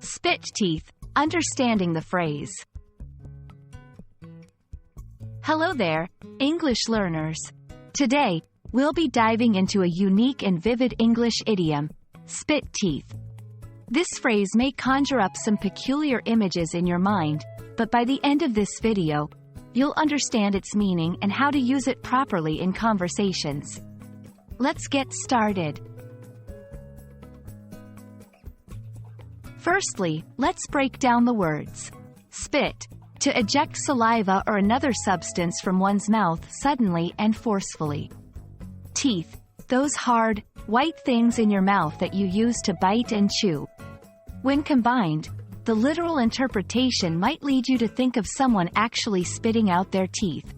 Spit teeth, understanding the phrase. Hello there, English learners. Today, we'll be diving into a unique and vivid English idiom, spit teeth. This phrase may conjure up some peculiar images in your mind, but by the end of this video, you'll understand its meaning and how to use it properly in conversations. Let's get started. Firstly, let's break down the words. Spit, to eject saliva or another substance from one's mouth suddenly and forcefully. Teeth, those hard, white things in your mouth that you use to bite and chew. When combined, the literal interpretation might lead you to think of someone actually spitting out their teeth.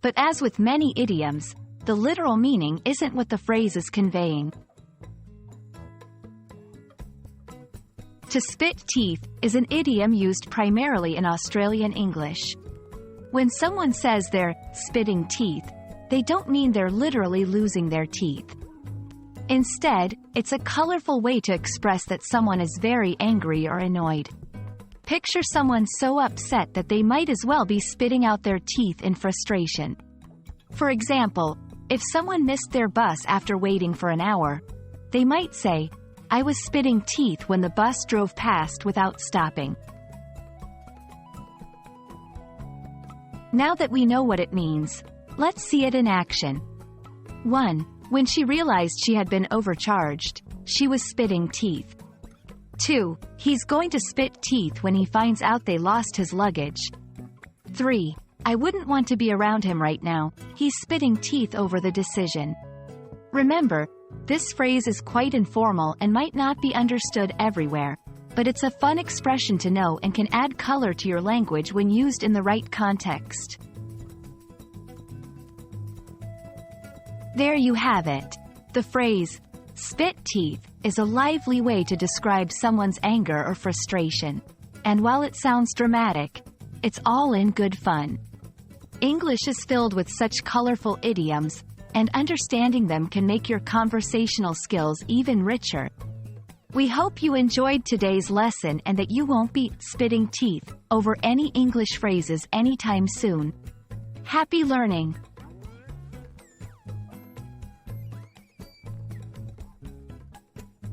But as with many idioms, the literal meaning isn't what the phrase is conveying. To spit teeth is an idiom used primarily in Australian English. When someone says they're spitting teeth, they don't mean they're literally losing their teeth. Instead, it's a colorful way to express that someone is very angry or annoyed. Picture someone so upset that they might as well be spitting out their teeth in frustration. For example, if someone missed their bus after waiting for an hour, they might say, "I was spitting teeth when the bus drove past without stopping." Now that we know what it means, let's see it in action. 1. When she realized she had been overcharged, she was spitting teeth. 2. He's going to spit teeth when he finds out they lost his luggage. 3. I wouldn't want to be around him right now, he's spitting teeth over the decision. Remember, this phrase is quite informal and might not be understood everywhere, but it's a fun expression to know and can add color to your language when used in the right context. There you have it. The phrase, spit teeth, is a lively way to describe someone's anger or frustration. And while it sounds dramatic, it's all in good fun. English is filled with such colorful idioms, and understanding them can make your conversational skills even richer. We hope you enjoyed today's lesson and that you won't be spitting teeth over any English phrases anytime soon. Happy learning!